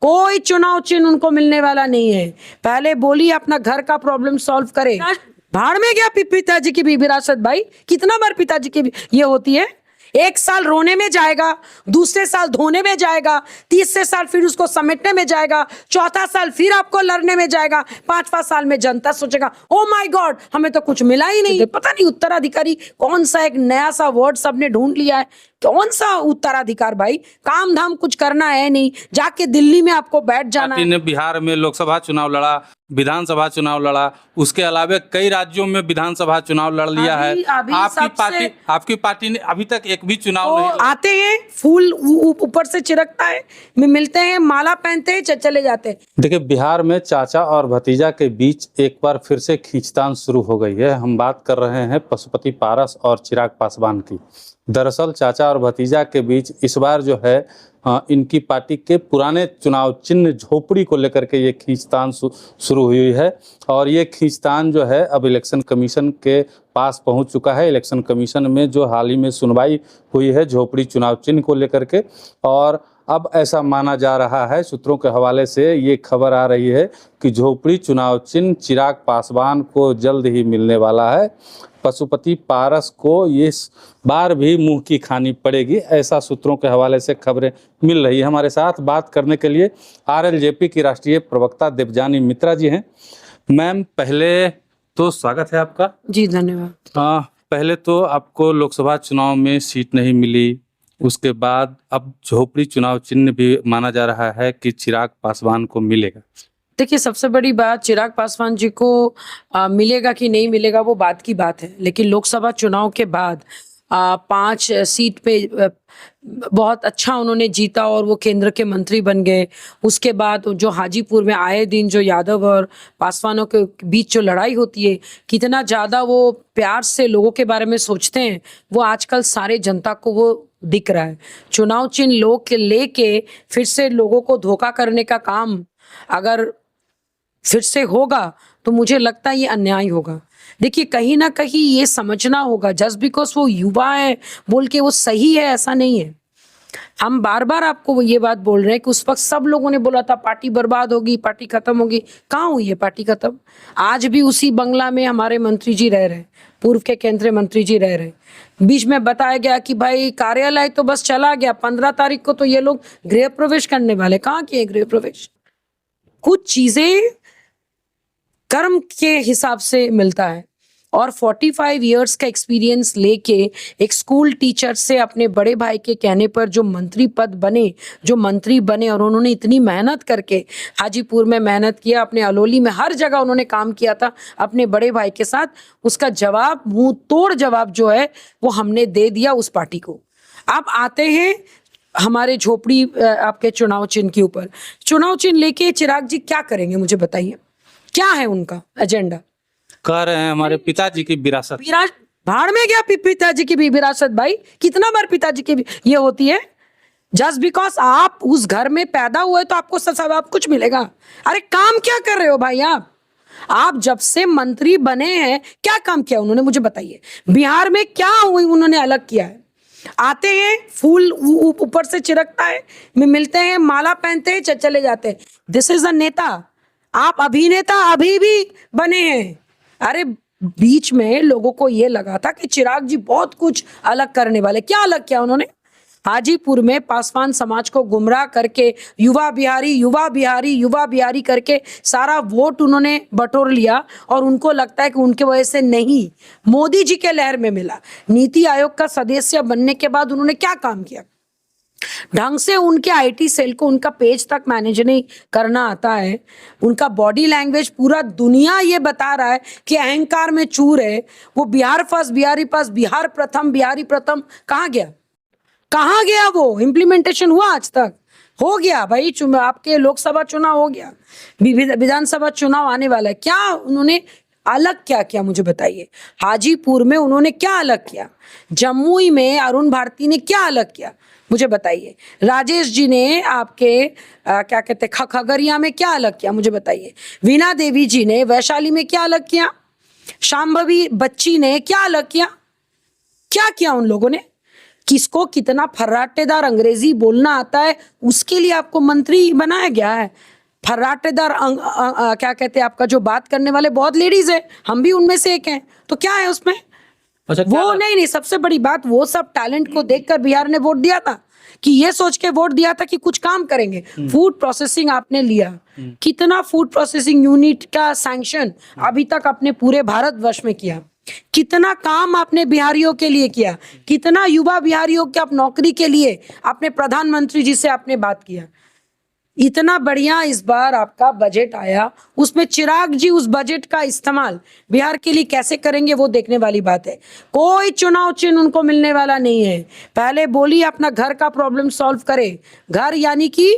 कोई चुनाव चिन्ह उनको मिलने वाला नहीं है। पहले बोली अपना घर का प्रॉब्लम सॉल्व करे। भाड़ में गया पिताजी की भी विरासत भाई। कितना बार पिताजी की भी ये होती है? एक साल रोने में जाएगा, दूसरे साल धोने में जाएगा, तीसरे साल फिर उसको समेटने में जाएगा, चौथा साल फिर आपको लड़ने में जाएगा, पांचवा साल में जनता सोचेगा ओ माय गॉड हमें तो कुछ मिला ही नहीं। पता नहीं उत्तराधिकारी कौन सा एक नया सा वर्ड सबने ढूंढ लिया है। कौन सा उत्तराधिकार भाई? काम धाम कुछ करना है नहीं, जाके दिल्ली में आपको बैठ जाना है। ने बिहार में लोकसभा चुनाव लड़ा, विधानसभा चुनाव लड़ा, उसके अलावा कई राज्यों में विधानसभा चुनाव लड़ लिया है। आपकी पार्टी ने अभी तक एक भी चुनाव नहीं। आते हैं फूल ऊपर से चिरकता है, मिलते हैं, माला पहनते हैं, चले जाते हैं। देखिए, बिहार में चाचा और भतीजा के बीच एक बार फिर से खींचतान शुरू हो गई है। हम बात कर रहे हैं पशुपति पारस और चिराग पासवान की। दरअसल चाचा और भतीजा के बीच इस बार जो है इनकी पार्टी के पुराने चुनाव चिन्ह झोपड़ी को लेकर के ये खींचतान शुरू हुई है। और ये खींचतान जो है अब इलेक्शन कमीशन के पास पहुंच चुका है। इलेक्शन कमीशन में जो हाल ही में सुनवाई हुई है झोपड़ी चुनाव चिन्ह को लेकर के, और अब ऐसा माना जा रहा है, सूत्रों के हवाले से ये खबर आ रही है कि झोपड़ी चुनाव चिन्ह चिराग पासवान को जल्द ही मिलने वाला है। पशुपति पारस को इस बार भी मुंह की खानी पड़ेगी, ऐसा सूत्रों के हवाले से खबरें मिल रही है। हमारे साथ बात करने के लिए आरएलजेपी की राष्ट्रीय प्रवक्ता देवजानी मित्रा जी हैं। मैम, पहले तो स्वागत है आपका। जी धन्यवाद। पहले तो आपको लोकसभा चुनाव में सीट नहीं मिली, उसके बाद अब झोपड़ी चुनाव चिन्ह भी माना जा रहा है कि चिराग पासवान को मिलेगा। देखिए, सबसे बड़ी बात चिराग पासवान जी को मिलेगा कि नहीं मिलेगा वो बात की बात है, लेकिन लोकसभा चुनाव के बाद 5 सीट पे बहुत अच्छा उन्होंने जीता और वो केंद्र के मंत्री बन गए। उसके बाद जो हाजीपुर में आए दिन जो यादव और पासवानों के बीच जो लड़ाई होती है, कितना ज़्यादा वो प्यार से लोगों के बारे में सोचते हैं, वो आजकल सारे जनता को वो दिख रहा है। चुनाव चिन्ह लोग के लेके फिर से लोगों को धोखा करने का काम अगर फिर से होगा तो मुझे लगता है ये अन्याय होगा। देखिए, कहीं ना कहीं ये समझना होगा जस्ट बिकॉज वो युवा है बोल के वो सही है, ऐसा नहीं है। हम बार बार आपको ये बात बोल रहे हैं कि उस वक्त सब लोगों ने बोला था पार्टी बर्बाद होगी, पार्टी खत्म होगी। कहाँ हुई है पार्टी खत्म? आज भी उसी बंगला में हमारे मंत्री जी रह रहे, पूर्व के केंद्रीय मंत्री जी रह रहे। बीच में बताया गया कि भाई कार्यालय तो बस चला गया, 15 तारीख को तो ये लोग गृह प्रवेश करने वाले। कहाँ किए गृह प्रवेश? कुछ चीजें कर्म के हिसाब से मिलता है, और 45 इयर्स का एक्सपीरियंस लेके एक स्कूल टीचर से अपने बड़े भाई के कहने पर जो मंत्री पद बने, जो मंत्री बने, और उन्होंने इतनी मेहनत करके हाजीपुर में मेहनत किया, अपने अलोली में हर जगह उन्होंने काम किया था अपने बड़े भाई के साथ। उसका जवाब, मुंह तोड़ जवाब जो है वो हमने दे दिया उस पार्टी को। अब आते हैं हमारे झोपड़ी आपके चुनाव चिन्ह के ऊपर। चुनाव चिन्ह लेके चिराग जी क्या करेंगे मुझे बताइए, क्या है उनका एजेंडा? कह रहे हैं हमारे पिताजी की विरासत। भाड़ में गया पिताजी की भी विरासत भाई। कितना बार पिताजी की ये होती है? जस्ट बिकॉज आप उस घर में पैदा हुए तो आपको सब कुछ मिलेगा। अरे काम क्या कर रहे हो भाई आप जब से मंत्री बने हैं क्या काम किया उन्होंने मुझे बताइए। बिहार में क्या उन्होंने अलग किया है? आते हैं फूल ऊपर से चिरकता है, मिलते हैं, माला पहनते हैं, चले जाते हैं। दिस इज अ नेता। आप अभिनेता अभी भी बने हैं। अरे बीच में लोगों को ये लगा था कि चिराग जी बहुत कुछ अलग करने वाले। क्या अलग किया उन्होंने? हाजीपुर में पासवान समाज को गुमराह करके युवा बिहारी युवा बिहारी युवा बिहारी करके सारा वोट उन्होंने बटोर लिया, और उनको लगता है कि उनके वजह से नहीं, मोदी जी के लहर में मिला। नीति आयोग का सदस्य बनने के बाद उन्होंने क्या काम किया? ढंग से उनके आईटी सेल को उनका पेज तक मैनेज नहीं करना आता है। उनका बॉडी लैंग्वेज पूरा दुनिया ये बता रहा है कि अहंकार में चूर है। वो बिहार फर्स्ट, बिहारी फर्स्ट, बिहार प्रथम, बिहारी प्रथम कहाँ गया? कहाँ गया वो? इम्प्लीमेंटेशन हुआ आज तक? हो गया भाई, आपके लोकसभा चुनाव हो गया, विधानसभा चुनाव आने वाला है। क्या उन्होंने अलग क्या किया मुझे बताइए? हाजीपुर में उन्होंने क्या अलग किया? जमुई में अरुण भारती ने क्या अलग किया मुझे बताइए? राजेश जी ने आपके क्या कहते हैं खगड़िया में क्या अलग किया मुझे बताइए? वीणा देवी जी ने वैशाली में क्या अलग किया? शांभवी बच्ची ने क्या अलग किया? क्या किया उन लोगों ने? किसको कितना फर्राटेदार अंग्रेजी बोलना आता है उसके लिए आपको मंत्री बनाया गया है। फर्राटेदार क्या कहते हैं आपका जो बात करने वाले बहुत लेडीज है, हम भी उनमें से एक हैं, तो क्या है उसमें? अच्छा, वो नहीं, सबसे बड़ी बात वो सब टैलेंट को देखकर बिहार ने वोट दिया था कि ये सोच के वोट दिया था कि कुछ काम करेंगे। फूड प्रोसेसिंग आपने लिया, कितना फूड प्रोसेसिंग यूनिट का सैंक्शन अभी तक आपने पूरे भारतवर्ष में किया, कितना काम आपने बिहारियों के लिए किया, कितना युवा बिहारियों के आप नौकरी के लिए आपने प्रधानमंत्री जी से आपने बात किया। इतना बढ़िया इस बार आपका बजट आया, उसमें चिराग जी उस बजट का इस्तेमाल बिहार के लिए कैसे करेंगे वो देखने वाली बात है। कोई चुनाव चिन्ह उनको मिलने वाला नहीं है। पहले बोलिए अपना घर का प्रॉब्लम सॉल्व करे, घर यानी कि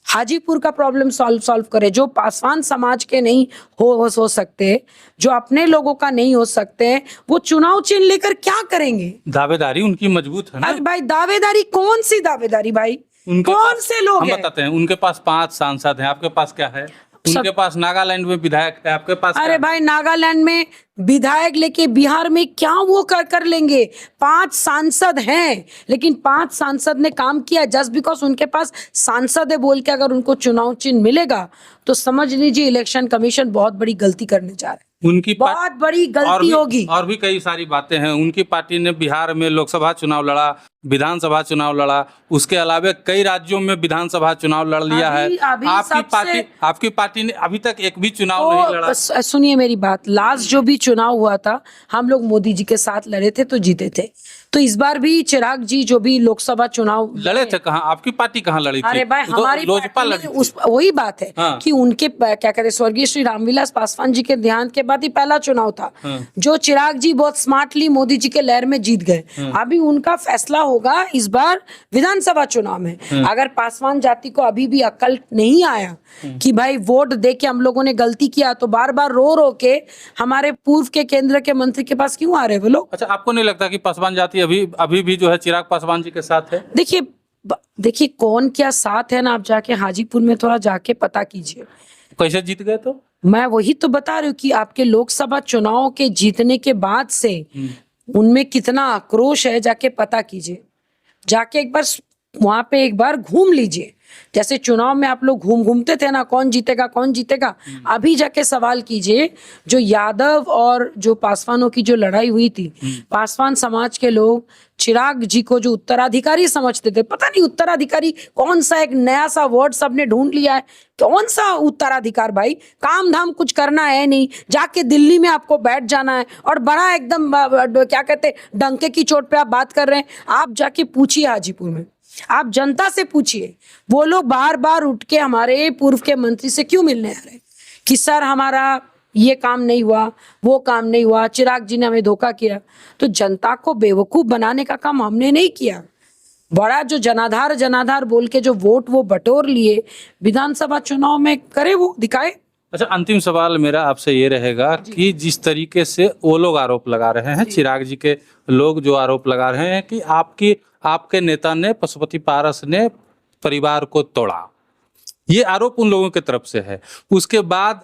हाजीपुर का प्रॉब्लम सॉल्व करे। जो पासवान समाज के नहीं हो सकते, जो अपने लोगों का नहीं हो सकते, वो चुनाव चिन्ह लेकर क्या करेंगे? दावेदारी उनकी मजबूत है ना। अरे भाई दावेदारी, कौन सी दावेदारी भाई? कौन से लोग हम हैं? बताते हैं, उनके पास 5 सांसद हैं, आपके पास क्या है? उनके पास नागालैंड में विधायक है, आपके पास अरे भाई नागालैंड में विधायक लेके बिहार में क्या वो कर लेंगे? 5 सांसद हैं, लेकिन 5 सांसद ने काम किया। जस्ट बिकॉज उनके पास सांसद है बोल के अगर उनको चुनाव चिन्ह मिलेगा तो समझ लीजिए इलेक्शन कमीशन बहुत बड़ी गलती करने जा रहा है। उनकी बहुत बड़ी गलती होगी। और भी कई सारी बातें हैं। उनकी पार्टी ने बिहार में लोकसभा चुनाव लड़ा, विधानसभा चुनाव लड़ा, उसके अलावा कई राज्यों में विधानसभा चुनाव लड़ लिया है। आपकी पार्टी ने अभी तक एक भी चुनाव नहीं लड़ा। सुनिए मेरी बात, लास्ट जो भी चुनाव हुआ था हम लोग मोदी जी के साथ लड़े थे तो जीते थे। तो इस बार भी चिराग जी जो भी लोकसभा चुनाव लड़े थे, कहाँ आपकी पार्टी कहाँ लड़ी थी? अरे भाई हमारी लोजपा पार्टी में वही बात है कि उनके क्या कहते हैं स्वर्गीय श्री रामविलास पासवान जी के देहांत के बाद ही पहला चुनाव था जो चिराग जी बहुत स्मार्टली मोदी जी के लहर में जीत गए। अभी उनका फैसला होगा इस बार विधानसभा चुनाव में। अगर पासवान जाति को अभी भी अकल नहीं आया कि भाई वोट दे के हम लोगों ने गलती किया तो बार बार रो के हमारे पूर्व के केंद्र के मंत्री के पास क्यों आ रहे वो लोग? अच्छा, आपको नहीं लगता कि पासवान जाति अभी भी जो है चिराग पासवान जी के साथ है? देखिए कौन क्या साथ है ना, आप जाके हाजीपुर में थोड़ा जाके पता कीजिए। कैसे जीत गए? तो मैं वही तो बता रही हूँ कि आपके लोकसभा चुनाव के जीतने के बाद से उनमें कितना आक्रोश है, जाके पता कीजिए। जाके एक बार वहां पे एक बार घूम लीजिए। जैसे चुनाव में आप लोग घूमते थे ना, कौन जीतेगा कौन जीतेगा, अभी जाके सवाल कीजिए। जो यादव और जो पासवानों की जो लड़ाई हुई थी, पासवान समाज के लोग चिराग जी को जो उत्तराधिकारी समझते थे, पता नहीं उत्तराधिकारी कौन सा एक नया सा वर्ड सबने ढूंढ लिया है। कौन सा उत्तराधिकार भाई? काम धाम कुछ करना है नहीं, जाके दिल्ली में आपको बैठ जाना है और बड़ा एकदम क्या कहते डंके की चोट पे आप बात कर रहे हैं। आप जाके पूछिए हाजीपुर में, आप जनता से पूछिए, वो लोग बार बार उठ के हमारे पूर्व के मंत्री से क्यों मिलने आ रहे कि सर हमारा ये काम नहीं हुआ, वो काम नहीं हुआ, चिराग जी ने हमें धोखा किया। तो जनता को बेवकूफ बनाने का काम हमने नहीं किया। बड़ा जो जनाधार बोल के जो वोट वो बटोर लिए विधानसभा चुनाव में करे, वो दिखाए। अच्छा, अंतिम सवाल मेरा आपसे ये रहेगा कि जिस तरीके से वो लोग आरोप लगा रहे हैं, चिराग जी के लोग जो आरोप लगा रहे हैं कि आपके नेता ने, पशुपति पारस ने परिवार को तोड़ा, ये आरोप उन लोगों की तरफ से है। उसके बाद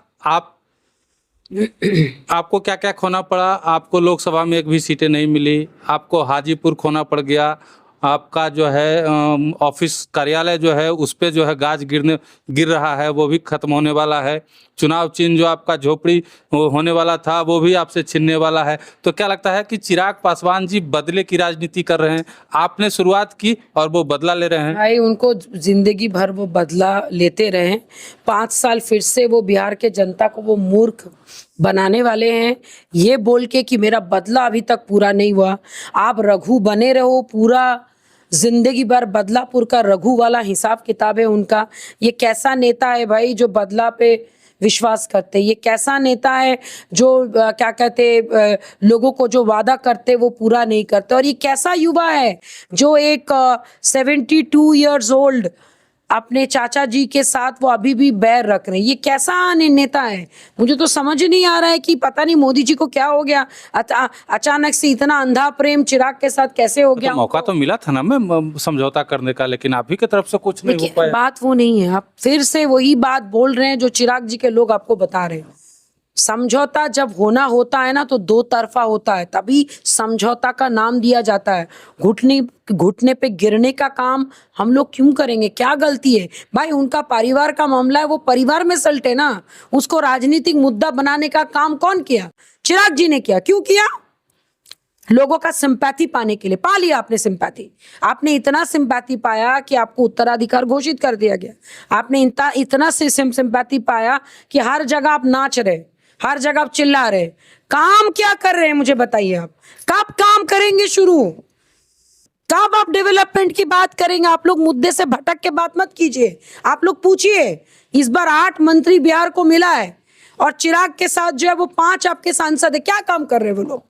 आपको क्या क्या खोना पड़ा? आपको लोकसभा में एक भी सीटें नहीं मिली, आपको हाजीपुर खोना पड़ गया, आपका जो है ऑफिस कार्यालय जो है उस पे जो है गाज गिर रहा है, वो भी खत्म होने वाला है। चुनाव चिन्ह जो आपका झोपड़ी होने वाला था वो भी आपसे छिनने वाला है। तो क्या लगता है कि चिराग पासवान जी बदले की राजनीति कर रहे हैं? आपने शुरुआत की और वो बदला ले रहे हैं। भाई उनको जिंदगी भर वो बदला लेते रहे। 5 साल फिर से वो बिहार के जनता को वो मूर्ख बनाने वाले हैं, ये बोल के कि मेरा बदला अभी तक पूरा नहीं हुआ। आप रघु बने रहो, पूरा जिंदगी भर बदलापुर का रघु वाला हिसाब किताब है उनका। ये कैसा नेता है भाई जो बदला पे विश्वास करते? ये कैसा नेता है जो क्या कहते लोगों को जो वादा करते वो पूरा नहीं करते? और ये कैसा युवा है जो एक 72 इयर्स ओल्ड अपने चाचा जी के साथ वो अभी भी बैर रख रहे हैं? ये कैसा नेता है? मुझे तो समझ नहीं आ रहा है कि पता नहीं मोदी जी को क्या हो गया, अचानक से इतना अंधा प्रेम चिराग के साथ कैसे हो गया? तो मौका तो मिला था ना मैं समझौता करने का, लेकिन आप ही की तरफ से कुछ नहीं हो पाया। बात वो नहीं है, आप फिर से वही बात बोल रहे हैं जो चिराग जी के लोग आपको बता रहे हैं। समझौता जब होना होता है ना तो दो तरफा होता है, तभी समझौता का नाम दिया जाता है। घुटने घुटने पे गिरने का काम हम लोग क्यों करेंगे? क्या गलती है भाई? उनका परिवार का मामला है, वो परिवार में सलटे ना। उसको राजनीतिक मुद्दा बनाने का काम कौन किया? चिराग जी ने किया। क्यों किया? लोगों का सिंपैथी पाने के लिए। पा लिया आपने सिंपैथी। आपने इतना सिंपैथी पाया कि आपको उत्तराधिकार घोषित कर दिया गया। आपने इतना से सिंपैथी पाया कि हर जगह आप नाच रहे, हर जगह आप चिल्ला रहे। काम क्या कर रहे हैं मुझे बताइए आप? कब काम करेंगे शुरू? कब आप डेवलपमेंट की बात करेंगे? आप लोग मुद्दे से भटक के बात मत कीजिए। आप लोग पूछिए, इस बार 8 मंत्री बिहार को मिला है और चिराग के साथ जो है वो 5 आपके सांसद है। क्या काम कर रहे हैं वो लोग?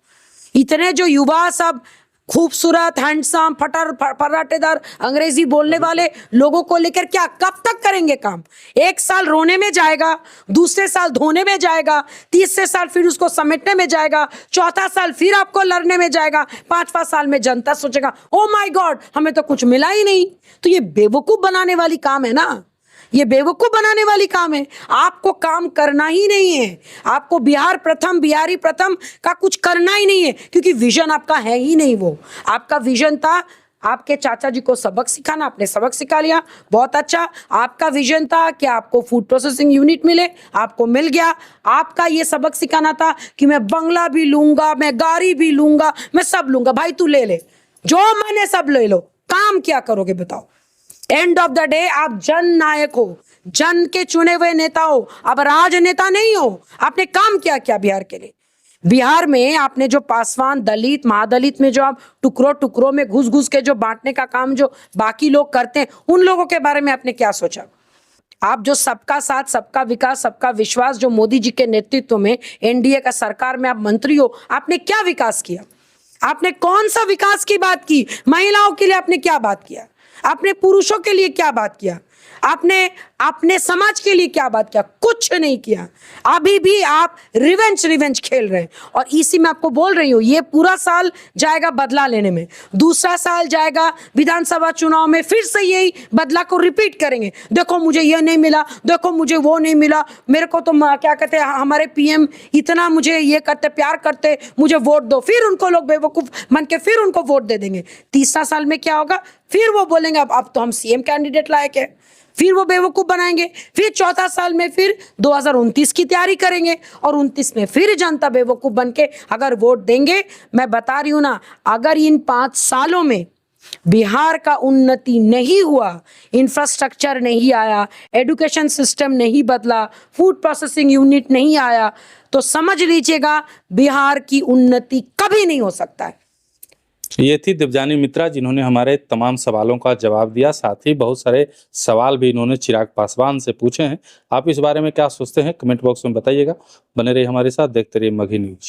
इतने जो युवा सब खूबसूरत, हैंडसम, फराटेदार अंग्रेजी बोलने वाले लोगों को लेकर क्या कब तक करेंगे काम? 1 साल रोने में जाएगा, दूसरे साल धोने में जाएगा, तीसरे साल फिर उसको समेटने में जाएगा, चौथा साल फिर आपको लड़ने में जाएगा, 5वां साल में जनता सोचेगा ओ माय गॉड हमें तो कुछ मिला ही नहीं। तो ये बेवकूफ बनाने वाली काम है ना, ये बेवकूफ बनाने वाली काम है। आपको काम करना ही नहीं है। आपको बिहारी प्रथम का कुछ करना ही नहीं है, क्योंकि विजन आपका है ही नहीं। वो आपका विजन था आपके चाचा जी को सबक सिखाना, आपने सबक सिखा लिया, बहुत अच्छा। आपका विजन था कि आपको फूड प्रोसेसिंग यूनिट मिले, आपको मिल गया। आपका ये सबक सिखाना था कि मैं बंगला भी लूंगा, मैं गाड़ी भी लूंगा, मैं सब लूंगा। भाई तू ले ले, जो मैंने सब ले लो। काम क्या करोगे बताओ? एंड ऑफ द डे आप जन नायक हो, जन के चुने हुए नेता हो, अब राजनेता नहीं हो। आपने काम क्या किया बिहार के लिए? बिहार में आपने जो पासवान, दलित, महादलित में जो आप टुकड़ों टुकड़ों में घुस घुस के जो बांटने का काम जो बाकी लोग करते हैं, उन लोगों के बारे में आपने क्या सोचा? आप जो सबका साथ, सबका विकास, सबका विश्वास जो मोदी जी के नेतृत्व में एनडीए का सरकार में आप मंत्री हो, आपने क्या विकास किया? आपने कौन सा विकास की बात की? महिलाओं के लिए आपने क्या बात किया? आपने पुरुषों के लिए क्या बात किया? आपने अपने समाज के लिए क्या बात किया? कुछ नहीं किया। अभी भी आप रिवेंज खेल रहे हैं। और इसी में आपको बोल रही हूं, ये पूरा साल जाएगा बदला लेने में, दूसरा साल जाएगा विधानसभा चुनाव में, फिर से यही बदला को रिपीट करेंगे। देखो मुझे ये नहीं मिला, देखो मुझे वो नहीं मिला, मेरे को तो क्या कहते हैं हमारे पीएम इतना मुझे ये करते, प्यार करते, मुझे वोट दो। फिर उनको लोग बेवकूफ मन के फिर उनको वोट दे देंगे। तीसरा साल में क्या होगा? फिर वो बोलेंगे अब तो हम सीएम कैंडिडेट लायक है, फिर वो बेवकूफ बनाएंगे। फिर चौथा साल में फिर 2029 की तैयारी करेंगे और 29 में फिर जनता बेवकूफ बन के अगर वोट देंगे। मैं बता रही हूं ना, अगर इन 5 सालों में बिहार का उन्नति नहीं हुआ, इंफ्रास्ट्रक्चर नहीं आया, एजुकेशन सिस्टम नहीं बदला, फूड प्रोसेसिंग यूनिट नहीं आया, तो समझ लीजिएगा बिहार की उन्नति कभी नहीं हो सकता है। ये थी देवजानी मित्रा, जिन्होंने हमारे तमाम सवालों का जवाब दिया। साथ ही बहुत सारे सवाल भी इन्होंने चिराग पासवान से पूछे हैं। आप इस बारे में क्या सोचते हैं? कमेंट बॉक्स में बताइएगा। बने रहिए हमारे साथ, देखते रहिए मगही न्यूज।